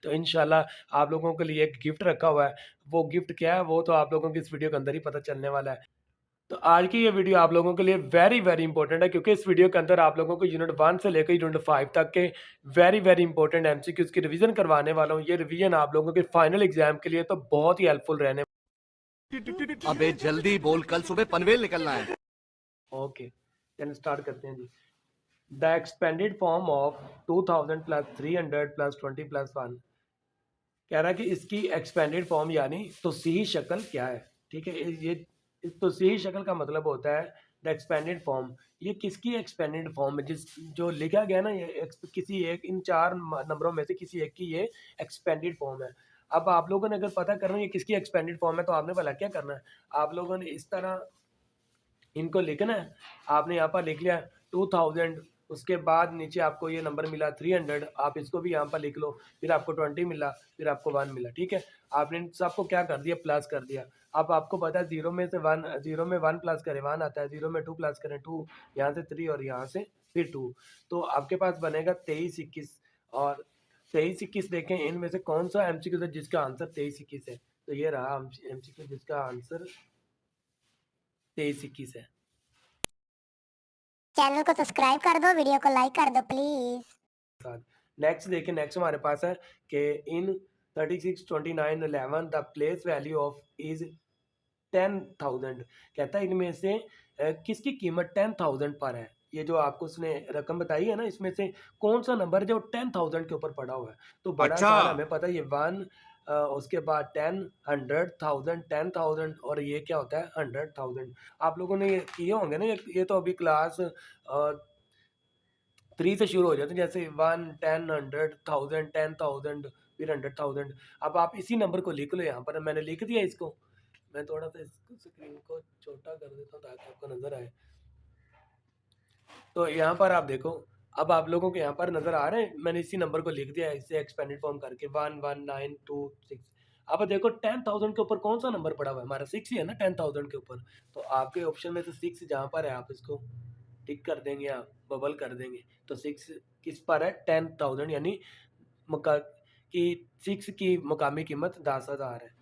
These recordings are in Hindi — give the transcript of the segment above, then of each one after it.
तो इंशाल्लाह आप लोगों के लिए एक गिफ्ट रखा हुआ है। वो गिफ्ट क्या है वो तो आप लोगों को इस वीडियो के अंदर ही पता चलने वाला है। तो आज की ये वीडियो आप लोगों के लिए वेरी वेरी इंपॉर्टेंट है, क्योंकि इस वीडियो के अंदर आप लोगों को यूनिट 1 से लेकर यूनिट 5 तक के वेरी वेरी इंपॉर्टेंट एमसीक्यूज की रिवीजन करवाने वाला हूँ। ये रिवीजन आप लोगों के फाइनल एग्जाम के लिए तो बहुत ही हेल्पफुल रहने। अबे जल्दी बोल, कल सुबह पनवेल निकलना है। ओके, चलिए स्टार्ट करते हैं जी। The expanded form of 2000 plus 300 plus 20 plus 1 कह रहा है कि इसकी एक्सपेंडेड फॉर्म यानी तोसीही शक्ल क्या है। ठीक है, ये तोसीही शक्ल का मतलब होता है द एक्सपेंडेड फॉर्म। ये किसकी एक्सपेंडेड फॉर्म है? जिस जो लिखा गया ना, ये किसी एक इन चार नंबरों में से किसी एक की ये एक्सपेंडेड फॉर्म है। अब आप लोगों ने अगर पता करना है ये किसकी एक्सपेंडेड फॉर्म है, तो आपने भला क्या करना है, आप लोगों ने इस तरह इनको लिखना है। आपने यहाँ पर लिख लिया 2000, उसके बाद नीचे आपको ये नंबर मिला 300, आप इसको भी यहाँ पर लिख लो, फिर आपको 20 मिला, फिर आपको 1 मिला। ठीक है, आपने इन सबको क्या कर दिया, प्लस कर दिया। अब आपको पता है जीरो में से 1, जीरो में 1 प्लस करें 1 आता है, जीरो में 2 प्लस करें 2, यहाँ से 3 और यहाँ से फिर 2, तो आपके पास बनेगा 23 21। और 23 21 देखें इनमें से कौन सा एमसीक्यू है जिसका आंसर 23 21 है, तो ये रहा एमसीक्यू जिसका आंसर 23 21 है। चैनल को सब्सक्राइब कर दो, वीडियो को लाइक कर दो प्लीज। नेक्स्ट देखिए, नेक्स्ट हमारे पास है कि इन 36 29 11 the place value of is 10,000। कहता है इनमें से किसकी कीमत 10,000 पर है। ये जो आपको उसने रकम बताई है ना, इसमें से कौन सा नंबर जो 10,000 के ऊपर पड़ा हुआ है। तो बड़ा आसान है, हमें पता है ये 1, उसके बाद 10 100,000 10,000 और ये क्या होता है 100,000। आप लोगों ने ये किए होंगे ना, ये तो अभी क्लास 3 से शुरू हो जाते हैं, जैसे 1 10 100,000 10,000 फिर 100,000। अब आप इसी नंबर को लिख लो, यहाँ पर मैंने लिख दिया इसको। मैं थोड़ा सा इसको स्क्रीन को छोटा कर देता हूँ ताकि आपको नजर आए। तो यहाँ पर आप देखो, अब आप लोगों को यहाँ पर नजर आ रहे हैं, मैंने इसी नंबर को लिख दिया है इसे एक्सपेंडेड फॉर्म करके 11926। अब देखो 10,000 के ऊपर कौन सा नंबर पड़ा हुआ है, हमारा 6 ही है ना 10,000 के ऊपर। तो आपके ऑप्शन में से 6 जहाँ पर है आप इसको टिक कर देंगे, आप बबल कर देंगे। तो 6 किस पर है 10,000, यानी मका की 6 की मकामी कीमत 10,000 है।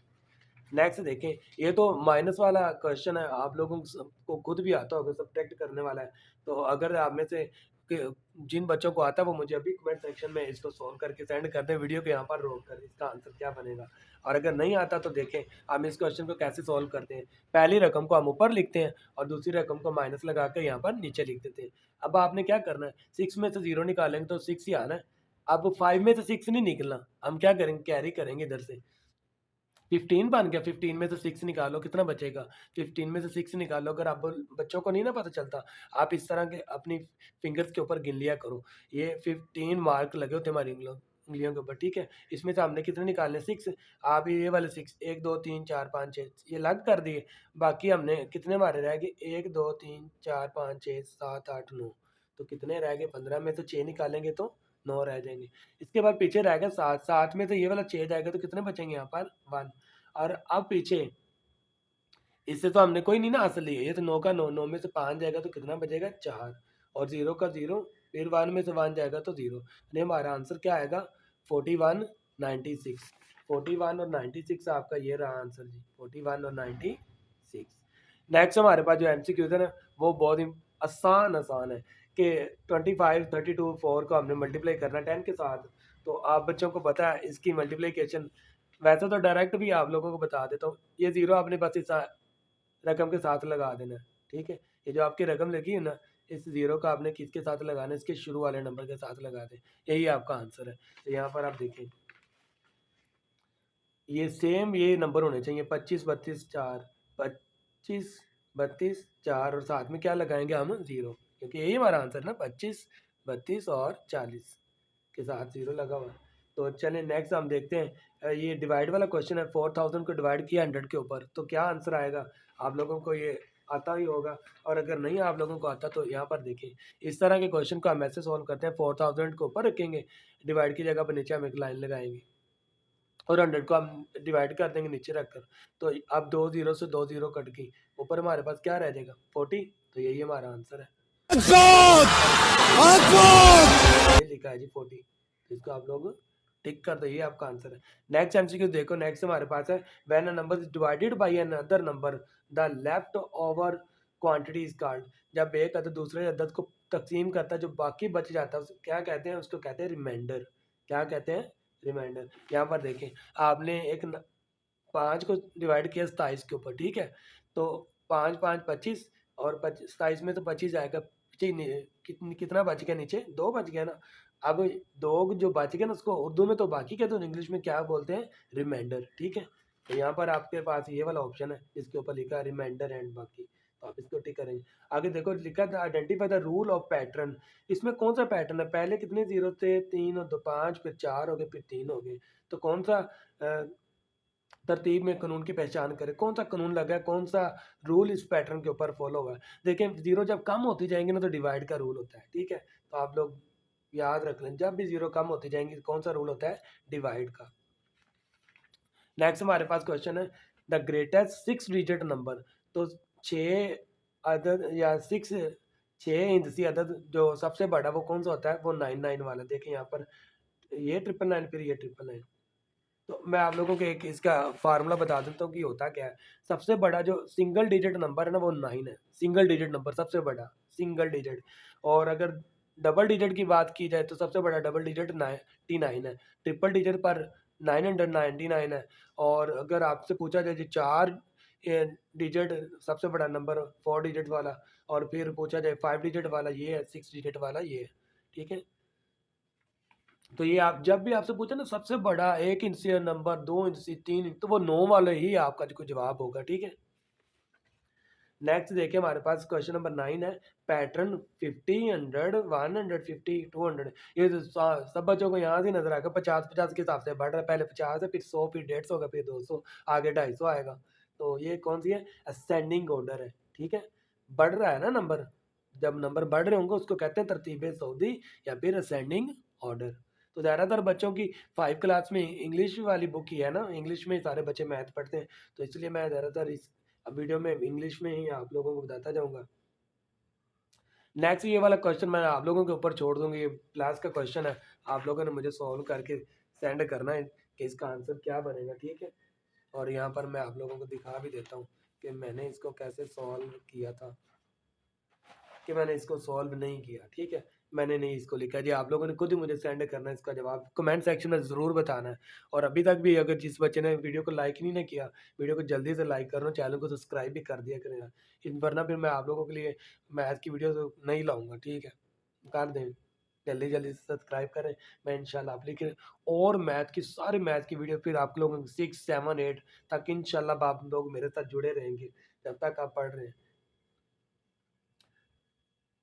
नेक्स्ट देखें, ये तो माइनस वाला क्वेश्चन है, आप लोगों को खुद भी आता होगा, सब्ट्रैक्ट करने वाला है। तो अगर आप में से जिन बच्चों को आता है वो मुझे अभी कमेंट सेक्शन में इसको सॉल्व करके सेंड कर दें, वीडियो के यहाँ पर रोक कर इसका आंसर क्या बनेगा। और अगर नहीं आता तो देखें हम इस क्वेश्चन को कैसे सॉल्व करते हैं। पहली रकम को हम ऊपर लिखते हैं और दूसरी रकम को माइनस लगा कर यहाँ पर नीचे लिख देते हैं। अब आपने क्या करना है, 6 में से 0 निकालेंगे तो 6 ही आना है। अब 5 में से 6 नहीं निकलना, हम क्या करेंगे, कैरी करेंगे इधर से। 15 बन गया, 15 में से 6 निकालो कितना बचेगा, 15 में से 6 निकालो। अगर आप बच्चों को नहीं ना पता चलता, आप इस तरह के अपनी फिंगर्स के ऊपर गिन लिया करो। ये 15 मार्क लगे होते हमारी उंगलियों के ऊपर। ठीक है, इसमें से हमने कितने निकालने 6, आप ये वाले 6 1 2 3 4 5 6 ये लग कर दिए। बाकी हमने कितने हमारे रह गए 1 2 3 4 5 6 7 8 9, तो कितने रह गए 15 में तो 6 निकालेंगे तो 9 रह जाएंगे। इसके बाद पीछे रह गया 7, 7 में तो ये वाला 6 जाएगा तो कितने बचेंगे यहाँ पर 1। और अब पीछे इससे तो हमने कोई नहीं ना हासिल लिया, ये तो 9 का 9, 9 में से 5 जाएगा तो कितना बचेगा 4, और 0 का 0, फिर 1 में से 1 जाएगा तो 0, यानी हमारा आंसर क्या आएगा 41 96। 41 और 96 आपका ये रहा आंसर जी, 41 और 96। नेक्स्ट हमारे पास जो एमसीक्यूज है ना वो बहुत ही आसान है कि 25 32 4 को हमने मल्टीप्लाई करना 10 के साथ। तो आप बच्चों को पता है इसकी मल्टीप्लिकेशन, वैसे तो डायरेक्ट भी आप लोगों को बता देता हूँ। ये 0 आपने बस इस रकम के साथ लगा देना है। ठीक है, ये जो आपकी रकम लगी है ना, इस 0 का आपने किसके साथ लगाना है, इसके शुरू वाले नंबर के साथ लगा दें, यही आपका आंसर है। तो यहाँ पर आप देखें ये सेम ये नंबर होने चाहिए 25 32 4, 25 32 4 और साथ में क्या लगाएंगे हम 0, क्योंकि यही हमारा आंसर ना 25 32 और 40 के साथ 0 लगा हुआ है। तो चलिए नेक्स्ट हम देखते हैं, ये डिवाइड वाला क्वेश्चन है। 4000 को डिवाइड किया 100 के ऊपर, तो क्या आंसर आएगा, आप लोगों को ये आता ही होगा। और अगर नहीं आप लोगों को आता तो यहाँ पर देखिए इस तरह के क्वेश्चन को हम ऐसे सॉल्व करते हैं। 4000 को ऊपर रखेंगे, डिवाइड की जगह पर नीचे हम एक लाइन लगाएंगे और 100 को हम डिवाइड कर देंगे नीचे रखकर। तो अब 2 0 से 2 0 कट गई, ऊपर हमारे पास क्या रह जाएगा 40, तो यही हमारा आंसर है। ये लिखा है जी 40, इसको आप लोग टिक कर दो, ये आपका आंसर है। नेक्स्ट एमसीक्यू देखो, नेक्स्ट हमारे पास है when a number is divided by an other number the left over quantity is called. जब एक अदद दूसरे अदद को तकसीम करता है, जो बाकी बच जाता है, उसको क्या कहते हैं? उसको कहते हैं रिमाइंडर। क्या कहते हैं? रिमाइंडर। यहाँ पर देखें, आपने एक 5 को डिवाइड किया 27 के ऊपर, ठीक है? तो 5 5 25 और 27 में तो 25 आएगा। कितना बच गया नीचे? 2 बच गया ना। अब 2 जो बच गया ना, उसको उर्दू में तो बाकी कहते हैं, इंग्लिश में क्या बोलते हैं? रिमाइंडर, ठीक है? तो यहाँ पर आपके पास ये वाला ऑप्शन है जिसके ऊपर लिखा है रिमाइंडर एंड बाकी, तो आप इसको टिक करेंगे। आगे देखो लिखा था identify the rule of pattern. इसमें कौन सा पैटर्न है? पहले कितने जीरो थे? 3 और 2 5, फिर 4 हो गए, फिर 3 हो गए। तो कौन सा तरतीब में कानून की पहचान करें? कौन सा कानून लगा है? कौन सा रूल इस पैटर्न के ऊपर फॉलो हुआ है? देखें, जीरो जब कम होती जाएंगे ना, तो डिवाइड का रूल होता है, ठीक है? तो आप लोग याद रख लें, जब भी जीरो कम होती जाएंगी, कौन सा रूल होता है? डिवाइड का। नेक्स्ट हमारे पास क्वेश्चन है द ग्रेटेस्ट 6 डिजिट नंबर। तो 6 अदद या 6 इंची अदद जो सबसे बड़ा वो कौन सा होता है? वो 99 वाला। देखें यहाँ पर, ये 999, फिर ये 999। तो मैं आप लोगों को एक इसका फार्मूला बता देता हूँ कि होता क्या है। सबसे बड़ा जो सिंगल डिजिट नंबर है ना, वो 9 है। सिंगल डिजिट नंबर सबसे बड़ा, सिंगल डिजिट। और अगर डबल डिजिट की बात की जाए तो सबसे बड़ा डबल डिजिट 99 है। ट्रिपल डिजिट पर 999 है। और अगर आपसे पूछा जाए जो 4 डिजिट सबसे बड़ा नंबर 4 डिजिट वाला, और फिर पूछा जाए 5 डिजिट वाला, ये है 6 डिजिट वाला, ये है, ठीक है? तो ये आप जब भी आपसे पूछे ना सबसे बड़ा 1 इंच से नंबर, 2 इंच से, 3 इंच, तो वो 9 वाला ही आपका जो जवाब होगा, ठीक है? नेक्स्ट देखिए हमारे पास क्वेश्चन नंबर 9 है पैटर्न 50 100 150 200। ये तो सब बच्चों को यहाँ से नजर आएगा 50 के हिसाब से बढ़ रहा है। पहले 50 है, फिर 100, फिर 150 होगा, फिर 200, आगे 250 आएगा। तो ये कौन सी है? असेंडिंग ऑर्डर है, ठीक है? बढ़ रहा है ना नंबर। जब नंबर बढ़ रहे होंगे उसको कहते हैं तरतीब सऊदी या फिर असेंडिंग ऑर्डर। तो ज़्यादातर बच्चों की 5 क्लास में इंग्लिश वाली बुक ही है ना, इंग्लिश में सारे बच्चे मैथ पढ़ते हैं, तो इसलिए मैं ज़्यादातर इस अब वीडियो में इंग्लिश में ही आप लोगों को बताता जाऊंगा। नेक्स्ट ये वाला क्वेश्चन मैं आप लोगों के ऊपर छोड़ दूंगा, ये क्लास का क्वेश्चन है, आप लोगों ने मुझे सॉल्व करके सेंड करना है कि इसका आंसर क्या बनेगा, ठीक है? और यहाँ पर मैं आप लोगों को दिखा भी देता हूँ कि मैंने इसको कैसे सॉल्व किया था, कि मैंने इसको सॉल्व नहीं किया, ठीक है? मैंने नहीं इसको लिखा जी, आप लोगों ने खुद ही मुझे सेंड करना है इसका जवाब, कमेंट सेक्शन में ज़रूर बताना है। और अभी तक भी अगर जिस बच्चे ने वीडियो को लाइक नहीं ना किया, वीडियो को जल्दी से लाइक करो, चैनल को सब्सक्राइब भी कर दिया करें, वरना फिर मैं आप लोगों के लिए मैथ की वीडियो तो नहीं लाऊंगा, ठीक है? कर दें, जल्दी जल्दी से सब्सक्राइब करें। मैं इंशाल्लाह आप लेके और मैथ की सारी मैथ की वीडियो फिर आप लोगों 6 7 8 तक इंशाल्लाह आप लोग मेरे साथ जुड़े रहेंगे जब तक आप पढ़ रहे हैं।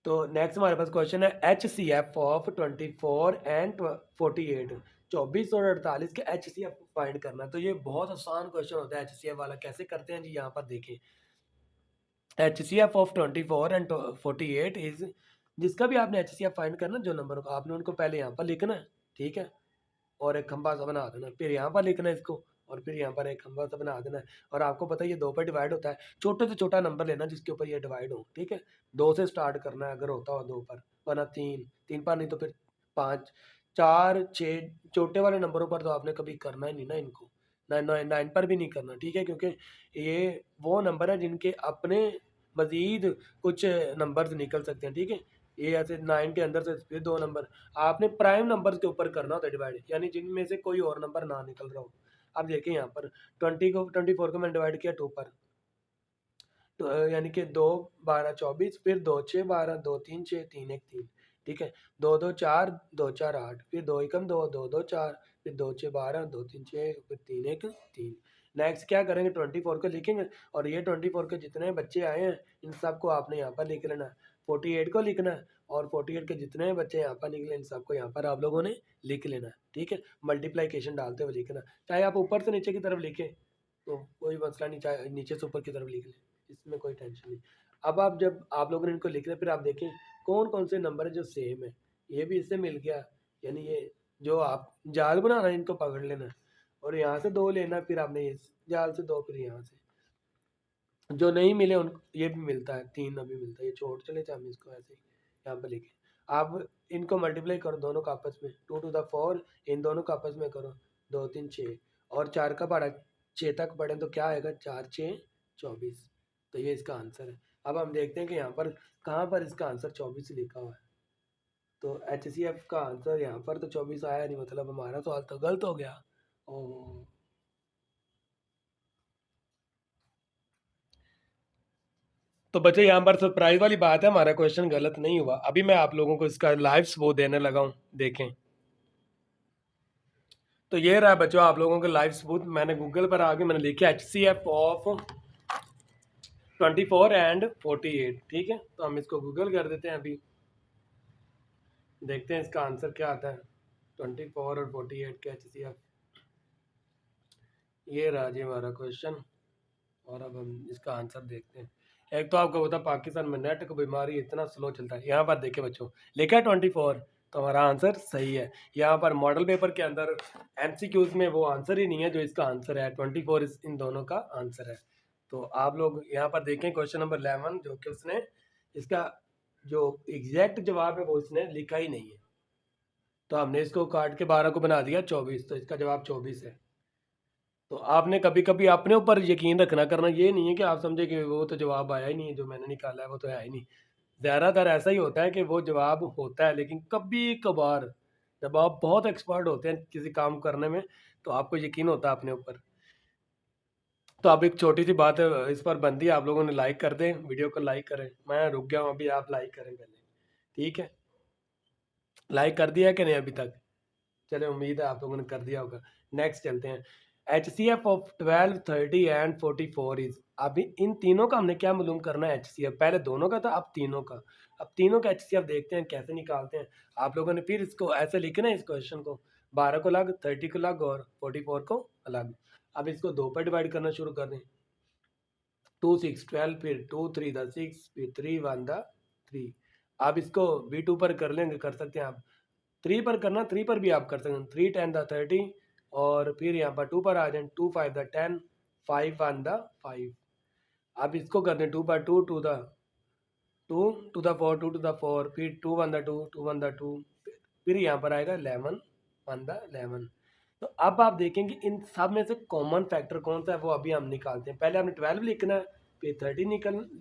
तो नेक्स्ट हमारे पास क्वेश्चन है H C F of 24 and 48। 24 और 48 के एच सी एफ फाइंड करना। तो ये बहुत आसान क्वेश्चन होता है एच सी एफ वाला। कैसे करते हैं जी, यहाँ पर देखें, H C F of 24 and 48 is, जिसका भी आपने एच सी एफ फाइंड करना, जो नंबर को आपने उनको पहले यहाँ पर लिखना है, ठीक है? और एक खंबा सा बना देना, फिर यहाँ पर लिखना है इसको, और फिर यहाँ पर एक खंबा सा बना देना है। और आपको पता है ये 2 पर डिवाइड होता है, छोटे से छोटा नंबर लेना जिसके ऊपर ये डिवाइड हो, ठीक है? 2 से स्टार्ट करना है अगर होता हो 2 पर, वरना 3 पर, नहीं तो फिर 5 4 6। छोटे वाले नंबरों पर तो आपने कभी करना ही नहीं ना इनको, 9 पर भी नहीं करना, ठीक है? क्योंकि ये वो नंबर है जिनके अपने मजीद कुछ नंबर्स निकल सकते हैं, ठीक है? ये ऐसे 9 के अंदर से फिर 2 नंबर आपने प्राइम नंबर्स के ऊपर करना होता है डिवाइड, यानी जिनमें से कोई और नंबर ना निकल रहा हो। अब देखिए यहाँ पर 24 को मैंने डिवाइड किया 2 पर, तो यानी कि 2 12 24, फिर 2 6 12, 2 3 6, 3 1 3, ठीक है? 2 2 4, 2 4 8, फिर 2 एकम 2, 2 2 4, फिर 2 6 12, 2 3 6, फिर 3 1 3। नेक्स्ट क्या करेंगे, 24 को लिखेंगे, और ये 24 के जितने बच्चे आए हैं इन सबको आपने यहाँ पर लिख लेना है। 48 को लिखना है, और 48 के जितने बच्चे यहाँ पर निकले इन सबको यहाँ पर आप लोगों ने लिख लेना है, ठीक है? मल्टीप्लाइकेशन डालते हुए लिखना, चाहे आप ऊपर से नीचे की तरफ लिखें तो कोई मसला नहीं, चाहे नीचे से ऊपर की तरफ लिख लें, इसमें कोई टेंशन नहीं। अब आप जब आप लोगों ने इनको लिख लिया, फिर आप देखें कौन कौन से नंबर है जो सेम है। ये भी इससे मिल गया, यानी ये जो आप जाल बनाना है इनको पकड़ लेना है, और यहाँ से 2 लेना, फिर आपने इस जाल से 2, फिर यहाँ से जो नहीं मिले उन ये भी मिलता है, 3 अभी मिलता है, ये छोड़ चले, चाहे हम इसको ऐसे ही यहाँ पर लिखें। आप इनको मल्टीप्लाई करो दोनों का आपस में, 2 to the 4 इन दोनों का आपस में करो, 2 3 6 और 4 का पढ़ा 6 तक पढ़ें तो क्या आएगा, 4 6 24। तो ये इसका आंसर है। अब हम देखते हैं कि यहाँ पर कहाँ पर इसका आंसर 24 लिखा हुआ है। तो HCF का आंसर यहाँ पर तो 24 आया नहीं, मतलब हमारा सवाल तो गलत हो गया। ओ तो बच्चे यहाँ पर सरप्राइज वाली बात है, हमारा क्वेश्चन गलत नहीं हुआ। अभी मैं आप लोगों को इसका लाइव सबूत देने लगा हूँ, देखें। तो ये रहा बच्चों आप लोगों का लाइव सबूत। मैंने गूगल पर आके मैंने लिखा HCF ऑफ 24 एंड 48, ठीक है। तो हम इसको गूगल कर देते हैं, अभी देखते हैं इसका आंसर क्या आता है। 24 और 48 का HCF, ये रहा जी हमारा क्वेश्चन। और अब हम इसका आंसर देखते हैं। एक तो आपको पता पाकिस्तान में नेट की बीमारी इतना स्लो चलता है। यहाँ पर देखे बच्चों लिखा है 24, तो हमारा आंसर सही है। यहाँ पर मॉडल पेपर के अंदर MCQs में वो आंसर ही नहीं है जो इसका आंसर है। 24 इन दोनों का आंसर है। तो आप लोग यहाँ पर देखें क्वेश्चन नंबर 11 जो कि उसने इसका जो एग्जैक्ट जवाब है वो इसने लिखा ही नहीं है। तो हमने इसको काट के 12 को बना दिया 24, तो इसका जवाब 24 है। तो आपने कभी कभी अपने ऊपर यकीन रखना करना, ये नहीं है कि आप समझे कि वो तो जवाब आया ही नहीं है, जो मैंने निकाला है वो तो है ही नहीं। ज़्यादातर ऐसा ही होता है कि वो जवाब होता है, लेकिन कभी कभार जब आप बहुत एक्सपर्ट होते हैं किसी काम करने में तो आपको यकीन होता है अपने ऊपर। तो अब एक छोटी सी बात है इस पर बनती है, आप लोगों ने लाइक कर दें, वीडियो को लाइक करें। मैं रुक गया हूँ, अभी आप लाइक करें पहले, ठीक है। लाइक कर दिया है कि नहीं अभी तक? चले उम्मीद है आप लोगों ने कर दिया होगा। नेक्स्ट चलते हैं। HCF ऑफ 12 30 एंड 44 इज, अभी इन तीनों का हमने क्या मालूम करना है HCF। पहले दोनों का था, अब तीनों का। अब तीनों का HCF देखते हैं कैसे निकालते हैं। आप लोगों ने फिर इसको ऐसे लिखना है, इस क्वेश्चन को 12 को अलग, 30 को अलग और 44 को अलग। अब इसको 2 पर डिवाइड करना शुरू कर दें। 2 6 12, फिर 2 3 द 6, फिर 3 1 द 3। आप इसको B2 पर कर लेंगे, कर सकते हैं आप। 3 पर करना, 3 पर भी आप कर सकते हैं। 3 10 द 30 और फिर यहाँ पर 2 पर आ जाए, 2 5 द 10, 5 1 द 5। आप इसको कर दें 2 पर 2 2 द 2 2 द 4 2 टू द 4, फिर 2 1 द 2 2 1 द 2, फिर यहाँ पर आएगा 11 1 द 11। तो अब आप देखेंगे इन सब में से कॉमन फैक्टर कौन सा है वो अभी हम निकालते हैं। पहले हमने 12 लिखना है, फिर 30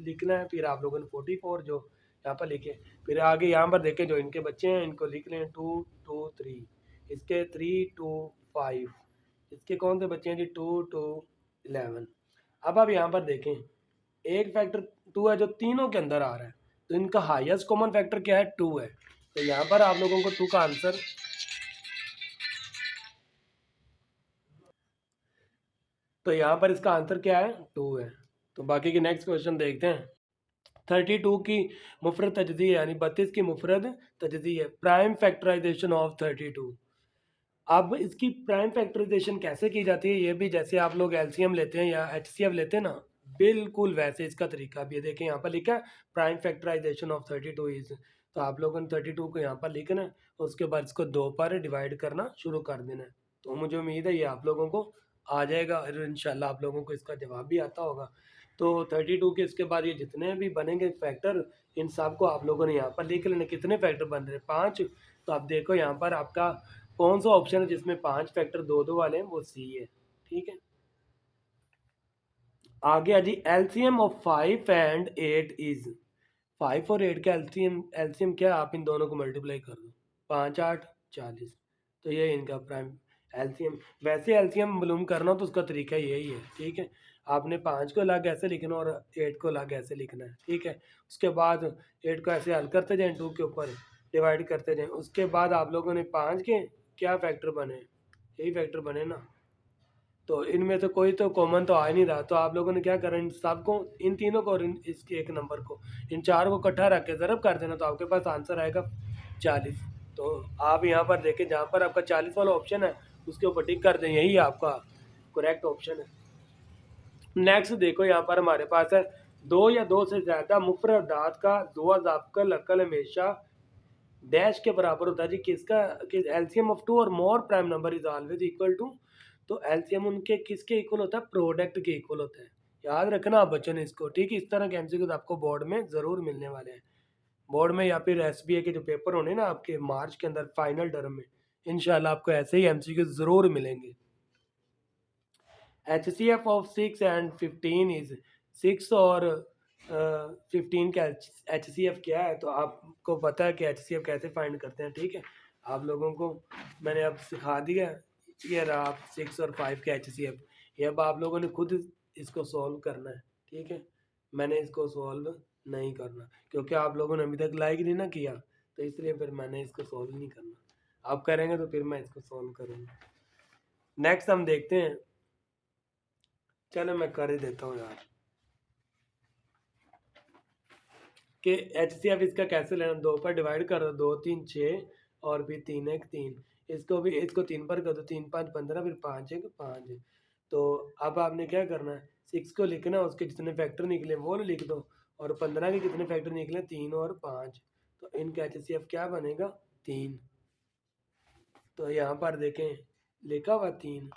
लिखना है, फिर आप लोगों ने 44 जो यहाँ पर लिखे, फिर आगे यहाँ पर देखें जो इनके बच्चे हैं इनको लिख लें 2 2 3, इसके 3 2 5, इसके कौन से बच्चे हैं जी 2 2 11। अब आप यहाँ पर देखें एक फैक्टर 2 है जो तीनों के अंदर आ रहा है, तो इनका हाईएस्ट कॉमन फैक्टर क्या है, 2 है। तो यहाँ पर आप लोगों को 2 का आंसर, तो यहाँ पर इसका आंसर क्या है, 2 है। तो बाकी के नेक्स्ट क्वेश्चन देखते हैं। 32 की मुफरत तजदी है, यानी 32 की मुफरत तजदी है। Prime factorization of 32। अब इसकी प्राइम फैक्टराइजेशन कैसे की जाती है, ये भी जैसे आप लोग LCM लेते हैं या HCF लेते हैं ना, बिल्कुल वैसे इसका तरीका भी है। देखें यहाँ पर लिखा है प्राइम फैक्टराइजेशन ऑफ 32 इज, तो आप लोगों ने 32 को यहाँ पर लिखना है, उसके बाद इसको 2 पर डिवाइड करना शुरू कर देना है। तो मुझे उम्मीद है ये आप लोगों को आ जाएगा और इंशाल्लाह आप लोगों को इसका जवाब भी आता होगा। तो 32 के इसके बाद ये जितने भी बनेंगे फैक्टर, इन सब को आप लोगों ने यहाँ पर लिख लेना। कितने फैक्टर बन रहे हैं, 5। तो आप देखो यहाँ पर आपका कौन सा ऑप्शन है जिसमें 5 फैक्टर 2 2 वाले हैं, वो C है, ठीक है। आगे है जी LCM ऑफ 5 एंड 8 इज, 5 और 8 का एलसीएम क्या है, आप इन दोनों को मल्टीप्लाई कर दो, 5 8 40। तो ये इनका प्राइम एलसीएम। वैसे एलसीएम मालूम करना तो उसका तरीका यही है, ठीक है। आपने 5 को अलग ऐसे लिखना और 8 को अलग ऐसे लिखना है, ठीक है। उसके बाद 8 को ऐसे हल करते जाएं, 2 के ऊपर डिवाइड करते जाएं। उसके बाद आप लोगों ने 5 के क्या फैक्टर बने, यही फैक्टर बने ना, तो इनमें से कोई तो कॉमन तो आ ही नहीं रहा। तो आप लोगों ने क्या करा, इन सबको, इन तीनों को और इसके एक नंबर को, इन 4 को इकट्ठा रख के ज़रब कर देना, तो आपके पास आंसर आएगा 40। तो आप यहाँ पर देखें जहाँ पर आपका 40 वाला ऑप्शन है उसके ऊपर टिक कर दें, यही आपका करेक्ट ऑप्शन है। नेक्स्ट देखो यहाँ पर हमारे पास है 2 या 2 से ज़्यादा मुफरदात का दो ज़ाब्कल अकल हमेशा डैश के बराबर होता है जी किसका, एलसीएम ऑफ 2 और more prime number is always equal to. तो एलसीएम उनके किसके इक्वल होता है, प्रोडक्ट के इक्वल होता है। याद रखना आप बच्चों ने इसको, ठीक है। इस तरह के एमसीक्यूज आपको बोर्ड में ज़रूर मिलने वाले हैं। बोर्ड में या फिर एसबीआई के जो पेपर होने ना आपके मार्च के अंदर फाइनल टर्म में, इंशाल्लाह आपको ऐसे ही एमसीक्यू जरूर मिलेंगे। HCF ऑफ 6 and 15 इज 6 और 15 का HCF क्या है, तो आपको पता है कि HCF कैसे फाइंड करते हैं, ठीक है। आप लोगों को मैंने अब सिखा दिया। ये रहा आप 6 और 5 का HCF। ये अब आप लोगों ने खुद इसको सॉल्व करना है, ठीक है। मैंने इसको सॉल्व नहीं करना क्योंकि आप लोगों ने अभी तक लाइक नहीं ना किया, तो इसलिए फिर मैंने इसको सॉल्व नहीं करना। आप करेंगे तो फिर मैं इसको सॉल्व करूँगा। नेक्स्ट हम देखते हैं। चलो मैं कर ही देता हूँ यार कि HCF इसका कैसे लेना। 2 पर डिवाइड कर दो, 2 3 6 और फिर 3 1 3। इसको भी इसको 3 पर कर दो, 3 5 15 फिर 5 1 5। तो अब आपने क्या करना है, 6 को लिखना, उसके जितने फैक्टर निकले वो लिख दो, और 15 के कितने फैक्टर निकले 3 और 5। तो इनका HCF क्या बनेगा 3। तो यहाँ पर देखें लिखा हुआ 3,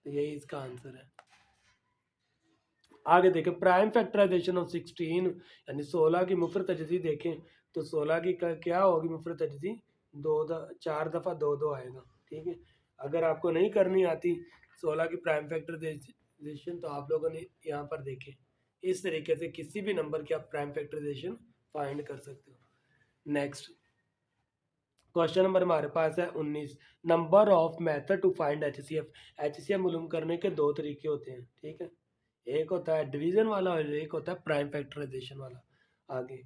तो यही इसका आंसर है। आगे देखें प्राइम फैक्टराइजेशन ऑफ 16 यानी 16 की मुफरत अजजी देखें, तो 16 की क्या होगी मुफरत अजजी, 4 दफ़ा 2 2 आएगा, ठीक है। अगर आपको नहीं करनी आती 16 की प्राइम फैक्टराइजेशन, तो आप लोगों ने यहाँ पर देखें इस तरीके से किसी भी नंबर की आप प्राइम फैक्टराइजेशन फाइंड कर सकते हो। नेक्स्ट क्वेश्चन नंबर हमारे पास है 19। Number of method to find HCF मालूम करने के 2 तरीके होते हैं, ठीक है। एक होता है डिवीजन वाला और एक होता है प्राइम फैक्टराइजेशन वाला। आगे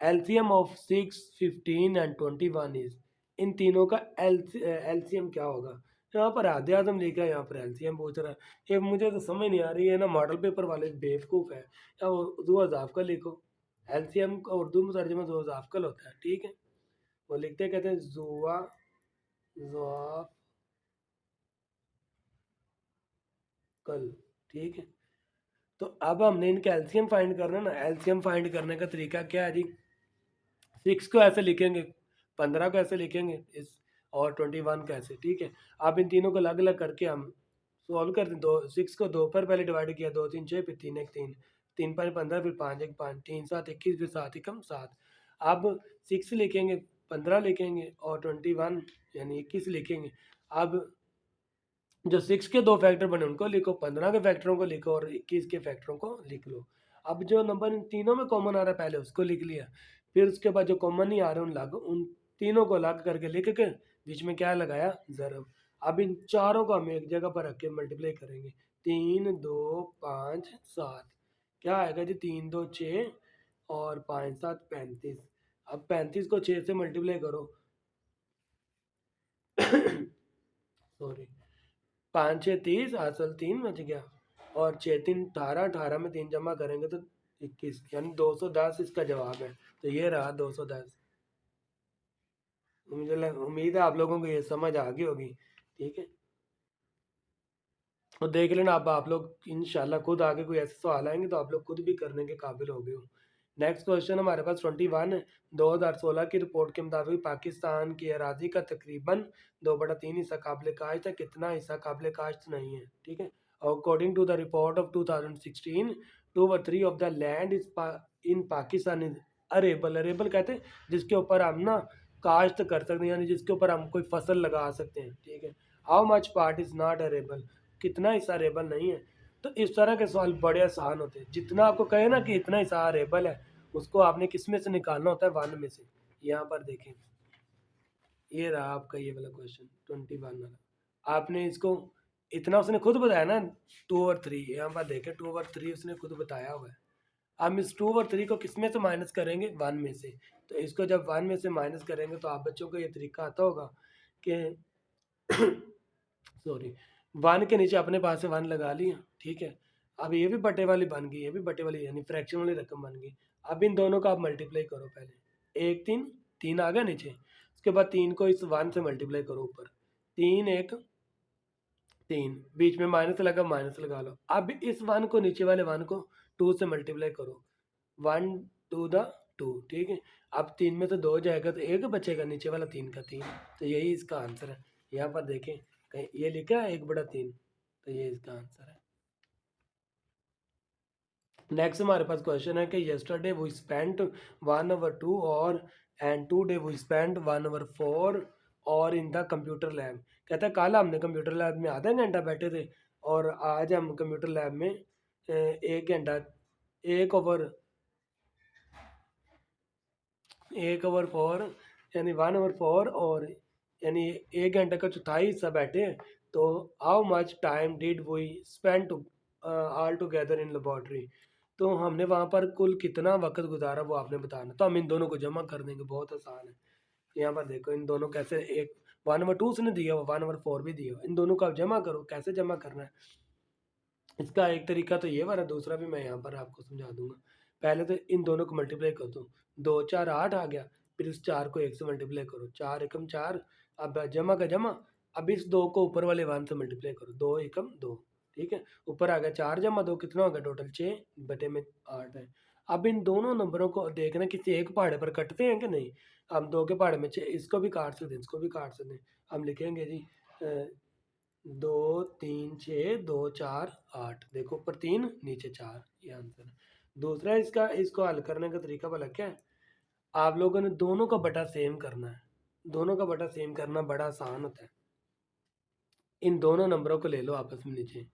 एलसीएम ऑफ 6 15 एंड 21 इज, इन तीनों का एलसीएम क्या होगा। यहाँ पर आधे आदम लिखा है, यहाँ पर एलसीएम पूछ रहा है। ये मुझे तो समझ नहीं आ रही है ना, मॉडल पेपर वाले बेवकूफ़ है। या उर्दू अजाफकल लिखो, एलसीएम का उर्दू में तर्जुमा जो अजाफकल होता है, ठीक है। वो लिखते कहते हैं जुआ कल, ठीक है। तो अब हमने इनका एलसीएम फाइंड करना है ना। एलसीएम फाइंड करने का तरीका क्या है जी, 6 को ऐसे लिखेंगे, 15 को ऐसे लिखेंगे इस, और 21 को ऐसे, ठीक है। अब इन तीनों को अलग अलग करके हम सॉल्व करते हैं। 6 को 2 पर पहले डिवाइड किया, 2 3 6 फिर 3 1 3, 3 5 15 फिर 5 1 5, 3 7 21 फिर 7 1 7। अब 6 लिखेंगे, 15 लिखेंगे और 21 यानी 21 लिखेंगे। अब जो 6 के 2 फैक्टर बने उनको लिखो, 15 के फैक्टरों को लिखो और 21 के फैक्टरों को लिख लो। अब जो नंबर इन तीनों में कॉमन आ रहा है पहले उसको लिख लिया, फिर उसके बाद जो कॉमन नहीं आ रहे उन तीनों को अलग करके लिख के बीच में क्या लगाया, ज़रब। अब इन चारों को हम एक जगह पर रख के मल्टीप्लाई करेंगे, 3 2 5 7। क्या आएगा जी, 3 2 6 और 5 7 35। अब 35 को 6 से मल्टीप्लाई करो सॉरी, 5 6 30, असल 3 बच गया, और 6 3 18, 18 में 3 जमा करेंगे तो 21, यानी 210 इसका जवाब है। तो ये रहा 210। मुझे उम्मीद है आप लोगों को ये समझ आ गई होगी, ठीक है। और देख लेना, अब आप लोग इंशाल्लाह खुद आगे कोई ऐसे सवाल आएंगे तो आप लोग खुद भी करने के काबिल हो गए हो। नेक्स्ट क्वेश्चन हमारे पास 21 है। 2016 की रिपोर्ट के मुताबिक पाकिस्तान की अराजी का तकरीबन 2/3 हिस्सा काबिल काश्त है, कितना हिस्सा काबिल काश्त नहीं है, ठीक है। According to the report of 2016, 2/3 of the land is in Pakistan is arable. Arable कहते हैं जिसके ऊपर हम ना काश्त कर सकते हैं, यानी जिसके ऊपर हम कोई फसल लगा सकते हैं, ठीक है। How much part is not arable, कितना हिस्सा अरेबल नहीं है। तो इस तरह के सवाल बड़े आसान होते हैं। जितना आपको कहे ना कि इतना हिस्सा अरेबल है, उसको आपने किस में से निकालना होता है, 1 में से। यहाँ पर देखें, ये रहा आपका ये वाला क्वेश्चन 21 वाला। आपने इसको इतना उसने खुद बताया ना, 2/3। यहाँ पर देखें 2/3 उसने खुद बताया हुआ है। हम इस 2/3 को किस में से माइनस करेंगे, 1 में से। तो इसको जब 1 में से माइनस करेंगे तो आप बच्चों को ये तरीका आता होगा कि सॉरी, 1 के नीचे अपने पास से 1 लगा लिया, ठीक है। अब ये भी बटे वाली बन गई, ये भी बटे वाली यानी फ्रैक्शन वाली रकम बन गई। अब इन दोनों का आप मल्टीप्लाई करो, पहले 1 3 3 आ गया नीचे, उसके बाद 3 को इस 1 से मल्टीप्लाई करो ऊपर, 3 1 3, बीच में माइनस लगा, माइनस लगा लो। अब इस 1 को नीचे वाले 1 को 2 से मल्टीप्लाई करो, 1 2 द 2, ठीक है। अब 3 में से 2 जाएगा तो 1 बचेगा, नीचे वाला 3 का 3। तो यही इसका आंसर है। यहाँ पर देखें कहीं ये लिखा है 1/3, तो ये इसका आंसर है। नेक्स्ट हमारे पास क्वेश्चन है कि यस्टरडे वी स्पेंट 1 over 2 और and today we spent 1 over 4 और इन द कंप्यूटर लैब। कहता है कल हमने कंप्यूटर लैब में आधा घंटा बैठे थे और आज हम कंप्यूटर लैब में 1 घंटा 1 over 4 यानी 1 over 4 और यानी 1 घंटे का चौथाई हिस्सा बैठे हैं। तो how much time did we spend all together in laboratory. तो हमने वहाँ पर कुल कितना वक्त गुजारा वो आपने बताना। तो हम इन दोनों को जमा कर देंगे, बहुत आसान है। यहाँ पर देखो इन दोनों कैसे, एक 1/2 उसने दिया हुआ, 1/4 भी दिया हुआ, इन दोनों को आप जमा करो। कैसे जमा करना है इसका एक तरीका तो ये वाला, दूसरा भी मैं यहाँ पर आपको समझा दूंगा। पहले तो इन दोनों को मल्टीप्लाई कर दो, 2 4 8 आ गया, फिर इस 4 को 1 से मल्टीप्लाई करो, 4 एकम 4। अब जमा का जमा, अब इस 2 को ऊपर वाले 1 से मल्टीप्लाई करो, 2 एकम 2। ठीक है, ऊपर आ गया 4 जमा 2 कितना होगा टोटल 6/8 है। अब इन दोनों नंबरों को देखना किसी एक पहाड़े पर कटते हैं कि नहीं। हम 2 के पहाड़े में 6, इसको भी काट सकते हैं, इसको भी काट सकते हैं। हम लिखेंगे जी 2 3 6 2 4 8, देखो ऊपर 3 नीचे 4, ये आंसर है। दूसरा इसका, इसको हल करने का तरीका भला क्या है, आप लोगों ने दोनों का बटा सेम करना है। दोनों का बटा सेम करना बड़ा आसान होता है। इन दोनों नंबरों को ले लो आपस में नीचे,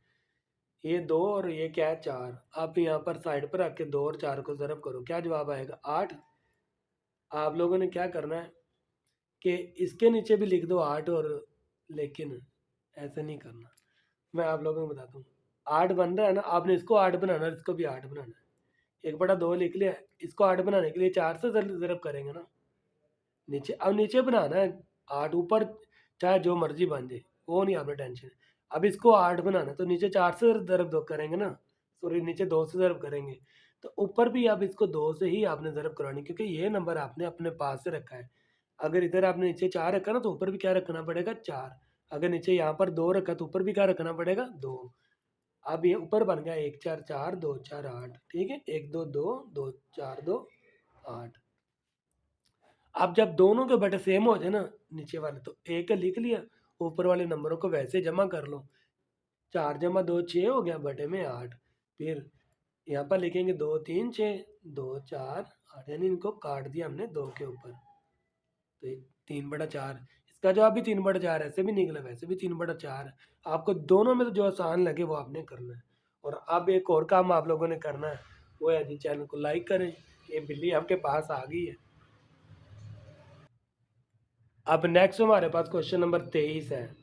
ये 2 और ये क्या है 4। आप यहाँ पर साइड पर रख के 2 और 4 को ज़रब करो, क्या जवाब आएगा 8। आप लोगों ने क्या करना है कि इसके नीचे भी लिख दो 8 और, लेकिन ऐसे नहीं करना। मैं आप लोगों को बताता हूँ, 8 बन रहा है ना, आपने इसको 8 बनाना है, इसको भी 8 बनाना है। 1/2 लिख लिया, इसको 8 बनाने के लिए 4 से ज़रब करेंगे ना नीचे। अब नीचे बनाना है 8, ऊपर चाहे जो मर्जी बन जाए, वो नहीं आपने टेंशन। अब इसको 8 बनाना है तो नीचे 4 से ज़रब दो करेंगे ना, सॉरी नीचे 2 से ज़रब करेंगे। तो ऊपर भी अब इसको 2 से ही आपने ज़रब करवानी, क्योंकि ये नंबर आपने अपने पास से रखा है। अगर इधर आपने नीचे 4 रखा ना तो ऊपर भी क्या रखना पड़ेगा 4। अगर नीचे यहाँ पर 2 रखा तो ऊपर भी क्या रखना पड़ेगा 2। अब ये ऊपर बन गया 1 4 4 2 4 8, ठीक है, 1 2 2 2 4 2 8। अब जब दोनों के बटे सेम हो जाए ना नीचे वाले, तो एक लिख लिया, ऊपर वाले नंबरों को वैसे जमा कर लो। 4 जमा 2 6 हो गया, बटे में 8। फिर यहाँ पर लिखेंगे 2 3 6 2 4 8, यानी इनको काट दिया हमने 2 के ऊपर, तो 3/4। इसका जवाब भी 3/4, ऐसे भी निकला वैसे भी 3/4। आपको दोनों में तो जो आसान लगे वो आपने करना है। और अब एक और काम आप लोगों ने करना है, वो है जी चैनल को लाइक करें। ये बिल्ली आपके पास आ गई है। अब नेक्स्ट हमारे पास क्वेश्चन नंबर 23 है।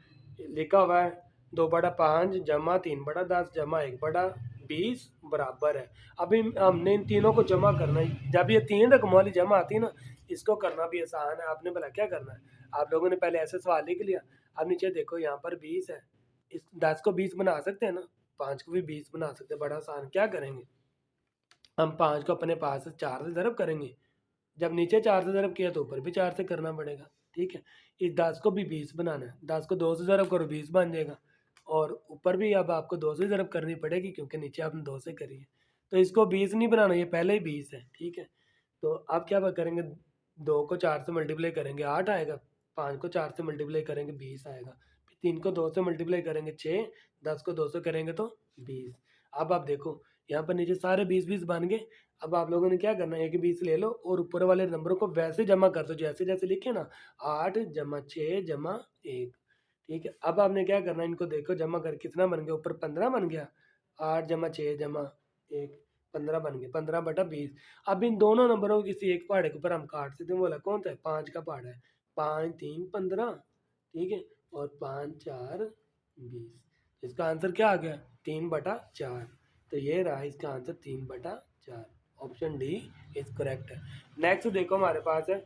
लिखा हुआ है 2/5 जमा 3/10 जमा 1/20 बराबर है। अभी हमने इन तीनों को जमा करना है। जब ये 3 रकम वाली जमा आती है ना, इसको करना भी आसान है। आपने भला क्या करना है, आप लोगों ने पहले ऐसे सवाल लिख लिया। अब नीचे देखो यहाँ पर 20 है, इस 10 को 20 बना सकते हैं ना, 5 को भी 20 बना सकते हैं। बड़ा आसान, क्या करेंगे हम 5 को अपने पास से 4 से ज़रब करेंगे। जब नीचे 4 से ज़रब किया तो ऊपर भी 4 से करना पड़ेगा। ठीक है, इस 10 को भी 20 बनाना है, 10 को 2 से ज़रब करो 20 बन जाएगा। और ऊपर भी अब आपको 2 से ज़रब करनी पड़ेगी, क्योंकि नीचे आपने 2 से करी है। तो इसको 20 नहीं बनाना, ये पहले ही 20 है। ठीक है, तो अब क्या करेंगे, 2 को 4 से मल्टीप्लाई करेंगे 8 आएगा, 5 को 4 से मल्टीप्लाई करेंगे 20 आएगा, फिर 3 को 2 से मल्टीप्लाई करेंगे 6, 10 को 2 से करेंगे तो 20। अब आप देखो यहाँ पर नीचे सारे 20 बन गए। अब आप लोगों ने क्या करना है, एक 20 ले लो और ऊपर वाले नंबरों को वैसे जमा कर दो जैसे जैसे लिखे ना, 8 जमा 6 जमा 1। ठीक है, अब आपने क्या करना है, इनको देखो जमा कर कितना बन गया, ऊपर 15 बन गया, 8 जमा 6 जमा 1 15 बन गया, 15/20। अब इन दोनों नंबरों को किसी एक पहाड़े के ऊपर हम काट सकते हैं। बोला कौन सा है, 5 का पहाड़ा है। 5 3 15, ठीक है, और 5 4 20। इसका आंसर क्या आ गया 3/4। तो ये रहा इसका answer 3/4। Option D is correct है। नेक्स्ट देखो हमारे पास है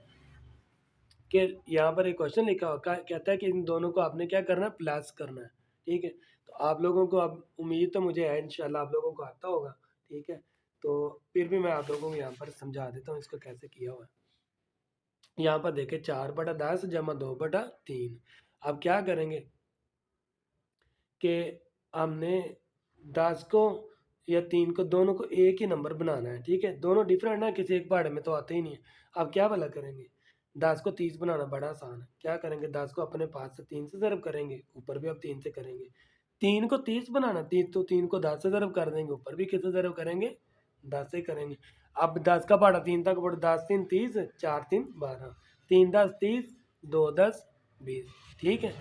कि यहाँ पर एक क्वेश्चन लिखा हुआ कहता है कि इन दोनों को आपने क्या करना है, प्लस करना है। ठीक है, तो आप लोगों को अब उम्मीद तो मुझे है इंशाल्लाह आप लोगों को आता होगा। ठीक है, तो फिर भी मैं आप लोगों को यहाँ पर समझा देता हूँ इसको कैसे किया हुआ है। यहाँ पर देखें 4/10 जमा 2/3। अब क्या करेंगे कि हमने 10 को या 3 को, दोनों को एक ही नंबर बनाना है। ठीक है, दोनों डिफरेंट है, किसी एक पहाड़े में तो आते ही नहीं है। अब क्या भला करेंगे, 10 को 30 बनाना बड़ा आसान है। क्या करेंगे, 10 को अपने पास से 3 से ज़रब करेंगे, ऊपर भी अब 3 से करेंगे। 3 को 30 बनाना, 3 तो 3 को 10 से ज़रब कर देंगे, ऊपर भी किससे ज़रब करेंगे 10 से करेंगे। अब 10 का पहाड़ा 3 तक बढ़ो, 10 3 30, 4 3 12, 3 10 30, 2 10 20। ठीक है,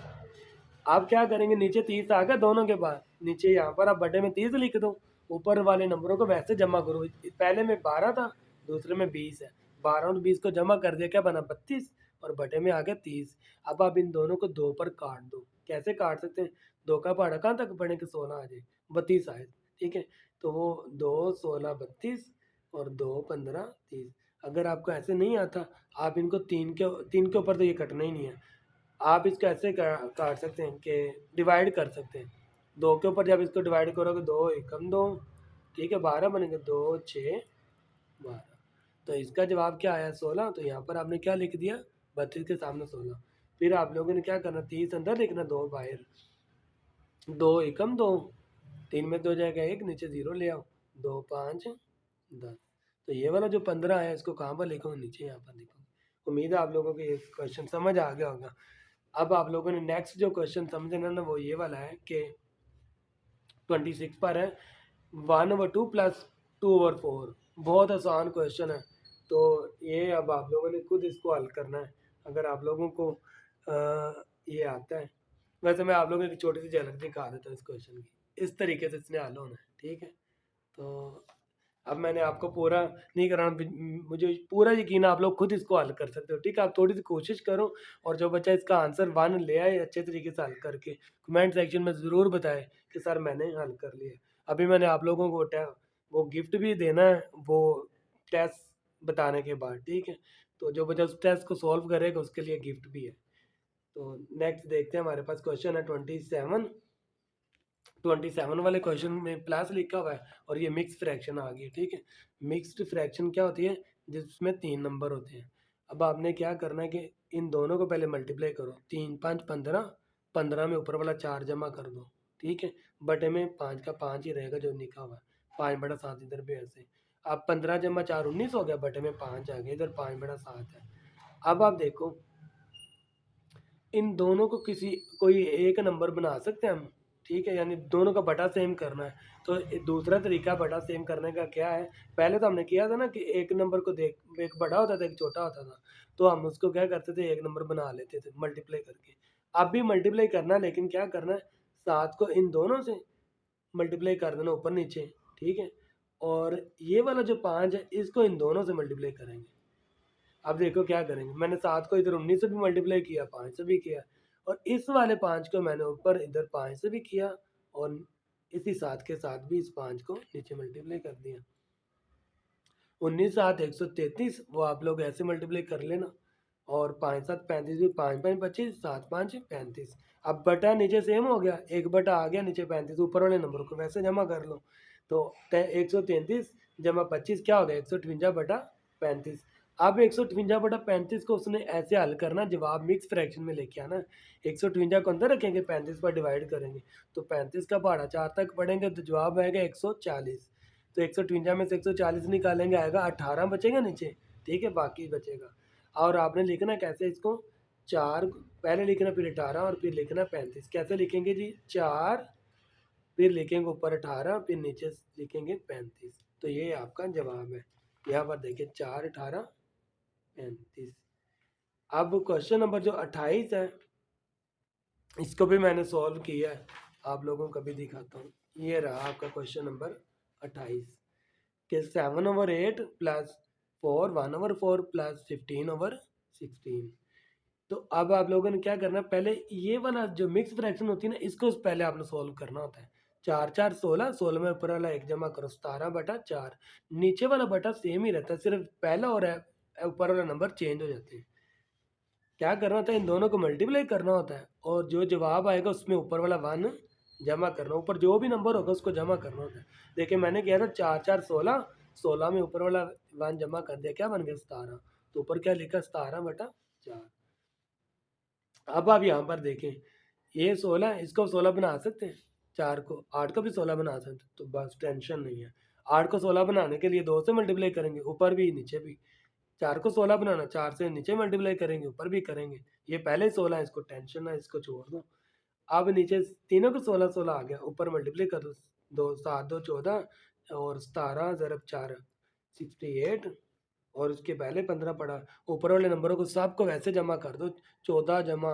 आप क्या करेंगे, नीचे 30 आ गया दोनों के पास, नीचे यहाँ पर आप बटे में 30 लिख दो, ऊपर वाले नंबरों को वैसे जमा करो। पहले में 12 था, दूसरे में 20 है, 12 और 20 को जमा कर दिया, क्या बना 32, और बटे में आ गया 30। अब आप इन दोनों को 2 पर काट दो। कैसे काट सकते हैं, 2 का पहाड़ा कहाँ तक पढ़ेंगे, 16 आ जाए, 32 आए। ठीक है, तो वो 2 16 32 और 2 15 30। अगर आपको ऐसे नहीं आता, आप इनको 3 के ऊपर तो ये कटना ही नहीं है, आप इसको ऐसे काट सकते हैं कि डिवाइड कर सकते हैं। 2 के ऊपर जब इसको डिवाइड करोगे, 2 एकम 2, ठीक है, 12 बनेंगे, 2 6 12। तो इसका जवाब क्या आया, 16। तो यहाँ पर आपने क्या लिख दिया, 32 के सामने 16। फिर आप लोगों ने क्या करना, 30 अंदर लिखना, 2 बाहर, 2 एकम 2, 3 में 2 जाएगा 1, नीचे 0 ले आओ, 2 5 10। तो ये वाला जो 15 है, इसको कहाँ पर लिखो, नीचे यहाँ पर लिखो। उम्मीद है आप लोगों को ये क्वेश्चन समझ आ गया होगा। अब आप लोगों ने नेक्स्ट जो क्वेश्चन समझना ना, वो ये वाला है कि 26 पर है 1/2 प्लस 2/4। बहुत आसान क्वेश्चन है, तो ये अब आप लोगों ने खुद इसको हल करना है। अगर आप लोगों को ये आता है, वैसे मैं आप लोगों को एक छोटी सी झलक दिखा देता हूँ इस क्वेश्चन की, इस तरीके से इसने हल होना है। ठीक है, तो अब मैंने आपको पूरा नहीं कराना, मुझे पूरा यकीन है आप लोग खुद इसको हल कर सकते हो। ठीक है, आप थोड़ी सी कोशिश करो, और जो बच्चा इसका आंसर 1 ले आए अच्छे तरीके से हल करके, कमेंट सेक्शन में ज़रूर बताए कि सर मैंने हल कर लिया। अभी मैंने आप लोगों को वो गिफ्ट भी देना है, वो टेस्ट बताने के बाद। ठीक है, तो जो बच्चा उस टेस्ट को सॉल्व करेगा उसके लिए गिफ्ट भी है। तो नेक्स्ट देखते हैं, हमारे पास क्वेश्चन है 27 वाले क्वेश्चन में प्लस लिखा हुआ है, और ये मिक्स फ्रैक्शन आ गई। ठीक है, मिक्स्ड फ्रैक्शन क्या होती है, जिसमें 3 नंबर होते हैं। अब आपने क्या करना है कि इन दोनों को पहले मल्टीप्लाई करो, 3 5 15, 15 में ऊपर वाला 4 जमा कर दो। ठीक है, बटे में 5 का 5 ही रहेगा जो लिखा हुआ है, 5/7 इधर भी ऐसे। अब 15 जमा 4 19 हो गया, बटे में 5 आ गया, इधर 5/7 है। अब आप देखो, इन दोनों को कोई एक नंबर बना सकते हैं हम। ठीक है, यानी दोनों का बटा सेम करना है। तो दूसरा तरीका बटा सेम करने का क्या है, पहले तो हमने किया था ना कि एक नंबर को देख, एक बड़ा होता था एक छोटा होता था, तो हम उसको क्या करते थे, एक नंबर बना लेते थे मल्टीप्लाई करके। अब भी मल्टीप्लाई करना है, लेकिन क्या करना है, 7 को इन दोनों से मल्टीप्लाई कर देना ऊपर नीचे। ठीक है, और ये वाला जो 5 है, इसको इन दोनों से मल्टीप्लाई करेंगे। अब देखो क्या करेंगे, मैंने 7 को इधर 19 से भी मल्टीप्लाई किया, 5 से भी किया, और इस वाले 5 को मैंने ऊपर इधर 5 से भी किया, और इसी 7 के साथ भी इस 5 को नीचे मल्टीप्लाई कर दिया। 19 7 133, वो आप लोग ऐसे मल्टीप्लाई कर लेना, और 5 7 35 भी, 5 5 25, 7 5 35। अब बटा नीचे सेम हो गया, एक बटा आ गया नीचे 35, ऊपर वाले नंबर को वैसे जमा कर लो। तो 133 जमा 25 क्या हो गया, 158/35। अब 158/35 को उसने ऐसे हल करना, जवाब मिक्स फ्रैक्शन में लेके आना। 158 को अंदर रखेंगे, 35 पर डिवाइड करेंगे, तो 35 का पहाड़ा 4 तक पढ़ेंगे, तो जवाब आएगा 140। तो 158 में से 140 निकालेंगे, आएगा 18 बचेगा नीचे। ठीक है, बाकी बचेगा। और आपने लिखना कैसे इसको, 4 पहले लिखना, फिर 18, और फिर लिखना 35। कैसे लिखेंगे जी, 4 फिर लिखेंगे ऊपर 18, फिर नीचे लिखेंगे 35। तो ये आपका जवाब है। यहाँ पर देखिए 4 18 35। अब क्वेश्चन नंबर जो 28 है, इसको भी मैंने सॉल्व किया है, आप लोगों को भी दिखाता हूँ। ये रहा आपका क्वेश्चन नंबर 28 कि 7/8 प्लस 4 1/4 प्लस 15/16। तो अब आप लोगों ने क्या करना है, पहले ये वाला जो मिक्स फ्रैक्शन होती है ना, इसको पहले आपने सॉल्व करना होता है। 4 4 16, 16 में ऊपर वाला 1 जमा करो, 17/4। नीचे वाला बटा सेम ही रहता है, सिर्फ पहला और ऊपर वाला नंबर चेंज हो जाते हैं। क्या करना होता है, इन दोनों को मल्टीप्लाई करना होता है, और जो जवाब आएगा उसमें ऊपर वाला 1 जमा करना, ऊपर जो भी नंबर होगा उसको जमा करना होता है। देखिए मैंने किया था 4 4 16, 16 में ऊपर वाला 1 जमा कर दिया, क्या बन गया 17। तो ऊपर क्या लिखा, 17/4। अब आप यहाँ पर देखें, ये 16 है, इसको 16 बना सकते हैं, 4 को 8 को भी 16 बना सकते हैं, तो बस टेंशन नहीं है। 8 को 16 बनाने के लिए 2 से मल्टीप्लाई करेंगे, ऊपर भी नीचे भी। 4 को 16 बनाना, 4 से नीचे मल्टीप्लाई करेंगे, ऊपर भी करेंगे। ये पहले ही 16 है, इसको टेंशन है, इसको छोड़ दो। अब नीचे तीनों को 16 16 आ गया, ऊपर मल्टीप्लाई कर दो, 2 7 2 14, और 17 ज़रब 4 68 और उसके पहले 15 पड़ा। ऊपर वाले नंबरों को सबको वैसे जमा कर दो, 14 जमा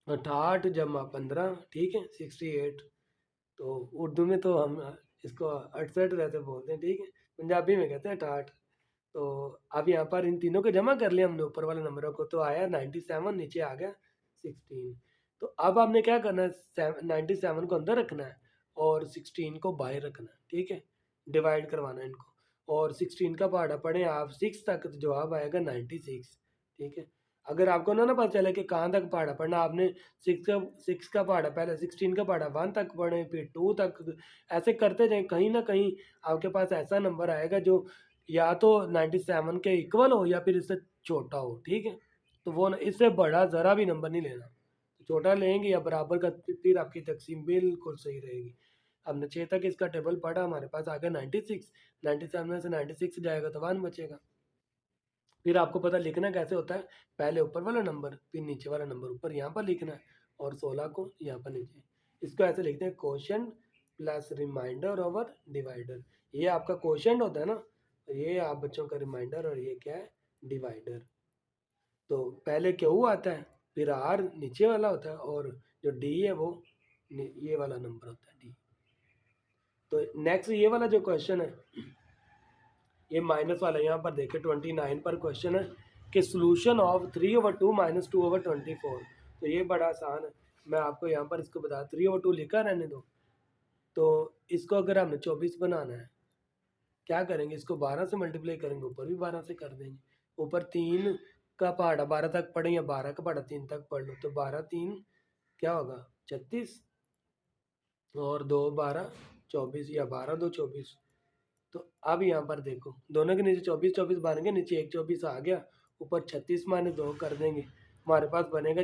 68 जमा 15, ठीक है 68। तो उर्दू में तो हम इसको 68 वैसे बोलते हैं, ठीक है, पंजाबी में कहते हैं 68। तो अब यहाँ पर इन तीनों को जमा कर लिया हमने ऊपर वाले नंबरों को, तो आया 97, नीचे आ गया 16। तो अब आपने क्या करना है, 97 को अंदर रखना है और 16 को बाहर रखना है, ठीक है, डिवाइड करवाना है इनको। और 16 का पहाड़ा पढ़े आप 6 तक, तो जवाब आएगा 96, ठीक है। अगर आपको ना पता चले कि कहाँ तक पहाड़ा पढ़ना, आपने 6 का पहाड़ा पहले 16 का पहाड़ा 1 तक पढ़े, फिर 2 तक, ऐसे करते जाए, कहीं ना कहीं आपके पास ऐसा नंबर आएगा जो या तो 97 के इक्वल हो या फिर इससे छोटा हो, ठीक है। तो वो इससे बड़ा ज़रा भी नंबर नहीं लेना, छोटा लेंगे या बराबर का, फिर आपकी तकसीम बिल्कुल सही रहेगी। हमने 6 तक इसका टेबल पढ़ा, हमारे पास आ गया 96, 97 में से 96 जाएगा तो 1 बचेगा। फिर आपको पता लिखना कैसे होता है, पहले ऊपर वाला नंबर फिर नीचे वाला नंबर ऊपर यहाँ पर लिखना है और 16 को यहाँ पर नीचे। इसको ऐसे लिखते हैं quotient plus remainder over divider. ये आपका क्वोशंट होता है ना, ये आप बच्चों का रिमाइंडर, और ये क्या है, डिवाइडर। तो पहले क्यू आता है, फिर आर नीचे वाला होता है, और जो डी है वो ये वाला नंबर होता है, डी। तो नेक्स्ट ये वाला जो क्वेश्चन है, ये माइनस वाला, यहाँ पर देखें 29 पर क्वेश्चन है कि सोल्यूशन ऑफ 3/2 माइनस 2/24। तो ये बड़ा आसान है, मैं आपको यहाँ पर इसको बता, 3/2 लिखा रहने दो। तो इसको अगर हमने 24 बनाना है, क्या करेंगे, इसको 12 से मल्टीप्लाई करेंगे, ऊपर भी 12 से कर देंगे। ऊपर 3 का पहाड़ा 12 तक पढ़े या 12 का पहाड़ा 3 तक पढ़ लो, तो 12 3 क्या होगा 36, और 2 12 24, या 12 2 24। तो अब यहाँ पर देखो, दोनों के नीचे 24 24 बन गए, नीचे एक 24 आ गया, ऊपर 36 माइनस 2 कर देंगे, हमारे पास बनेगा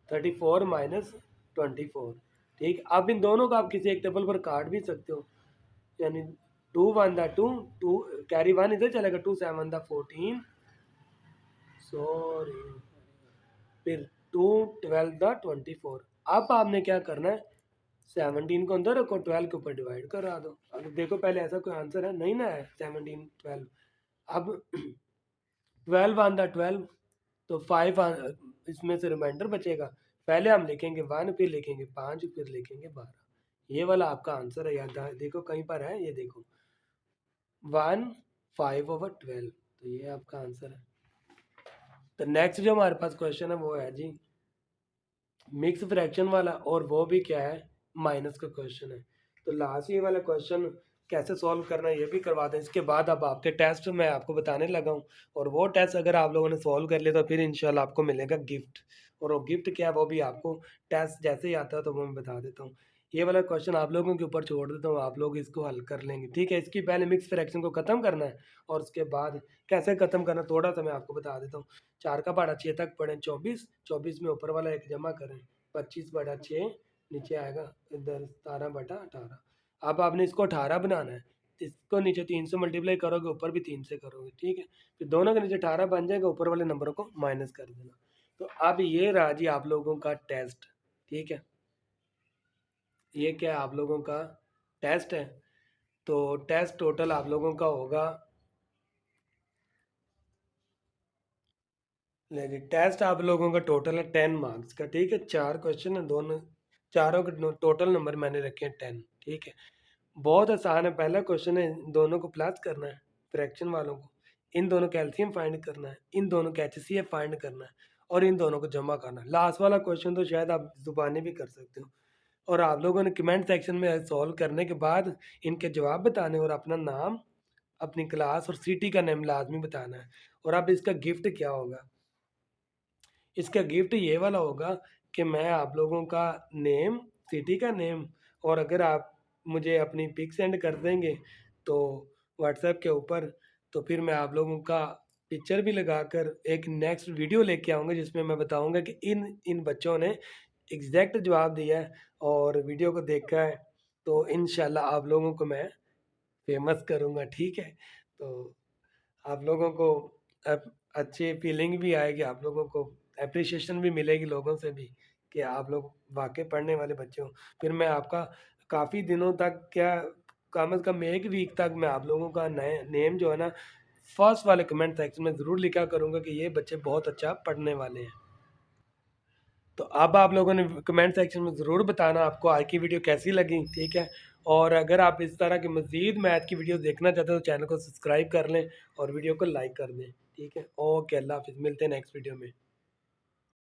34 माइनस 24, ठीक। अब इन दोनों को आप किसी एक टेबल पर काट भी सकते हो, यानी 2 1 दा 2 2 कैरी 1 इधर चलेगा, 2 7 दा 14, सॉरी, फिर 2 12 दा 24। अब आपने क्या करना है, 17 को अंदर रखो, 12 के ऊपर डिवाइड करा दो। अब देखो पहले ऐसा कोई आंसर है नहीं ना, है 17 12। अब 12 वन दा 12, तो 5 इसमें से रिमाइंडर बचेगा, पहले हम लिखेंगे 1, फिर लिखेंगे 5, फिर लिखेंगे 12। ये वाला आपका आंसर है, याद देखो कहीं पर है, ये देखो 1 5/12, तो ये आपका आंसर है। तो नेक्स्ट जो हमारे पास क्वेश्चन है वो है जी मिक्स फ्रैक्शन वाला, और वो भी क्या है, माइनस का क्वेश्चन है। तो लास्ट ये वाला क्वेश्चन कैसे सॉल्व करना है ये भी करवा दें, इसके बाद अब आपके टेस्ट मैं आपको बताने लगा हूँ, और वो टेस्ट अगर आप लोगों ने सॉल्व कर लिया तो फिर इंशाल्लाह आपको मिलेगा गिफ्ट। और वो गिफ्ट क्या है वो भी आपको टेस्ट जैसे ही आता है तो वो मैं बता देता हूँ। ये वाला क्वेश्चन आप लोगों के ऊपर छोड़ देता हूँ, आप लोग इसको हल कर लेंगे, ठीक है। इसकी पहले मिक्स फ्रैक्शन को ख़त्म करना है, और उसके बाद कैसे ख़त्म करना थोड़ा सा मैं आपको बता देता हूँ। 4 का पहाड़ा 6 तक पढ़ें, 24 24 में ऊपर वाला एक जमा करें, 25/6 नीचे आएगा इधर 17/18। अब आपने इसको 18 बनाना है, इसको नीचे 3 से मल्टीप्लाई करोगे, ऊपर भी 3 से करोगे, ठीक है। फिर दोनों के नीचे 18 बन जाएगा, ऊपर वाले नंबरों को माइनस कर देना। तो अब ये रहा जी आप लोगों का टेस्ट, ठीक है। ये क्या है, आप लोगों का टेस्ट है। तो टेस्ट टोटल आप लोगों का होगा, नहीं टेस्ट आप लोगों का टोटल है 10 मार्क्स का, ठीक है। 4 क्वेश्चन है, दोनों चारों के टोटल नंबर मैंने रखे हैं 10, ठीक है। बहुत आसान है, पहला क्वेश्चन है इन दोनों को प्लस करना है, फ्रैक्शन वालों को, इन दोनों का एलसीएम फाइंड करना है, इन दोनों का एचसीएफ फाइंड करना है, और इन दोनों को जमा करना है। लास्ट वाला क्वेश्चन तो शायद आप जुबानी भी कर सकते हो, और आप लोगों ने कमेंट सेक्शन में सॉल्व करने के बाद इनके जवाब बताने, और अपना नाम, अपनी क्लास और सिटी का नेम लाजमी बताना है। और अब इसका गिफ्ट क्या होगा, इसका गिफ्ट ये वाला होगा कि मैं आप लोगों का नेम, सिटी का नेम, और अगर आप मुझे अपनी पिक सेंड कर देंगे तो व्हाट्सएप के ऊपर, तो फिर मैं आप लोगों का पिक्चर भी लगाकर एक नेक्स्ट वीडियो लेके आऊँगा जिसमें मैं बताऊँगा कि इन इन बच्चों ने एग्जैक्ट जवाब दिया है और वीडियो को देखा है, तो इंशाल्लाह आप लोगों को मैं फेमस करूँगा, ठीक है। तो आप लोगों को अच्छी फीलिंग भी आएगी, आप लोगों को एप्रिसिएशन भी मिलेगी लोगों से भी कि आप लोग वाकई पढ़ने वाले बच्चे हो। फिर मैं आपका काफ़ी दिनों तक क्या कम से कम 1 वीक तक मैं आप लोगों का नए नेम जो है ना फर्स्ट वाले कमेंट सेक्शन में ज़रूर लिखा करूँगा कि ये बच्चे बहुत अच्छा पढ़ने वाले हैं। तो अब आप लोगों ने कमेंट सेक्शन में ज़रूर बताना आपको आज की वीडियो कैसी लगी, ठीक है? और अगर आप इस तरह की मज़ीद मैथ की वीडियो देखना चाहते हो तो चैनल को सब्सक्राइब कर लें और वीडियो को लाइक कर दें, ठीक है? ओके, अल्लाह हाफ़िज़, मिलते हैं नेक्स्ट वीडियो में।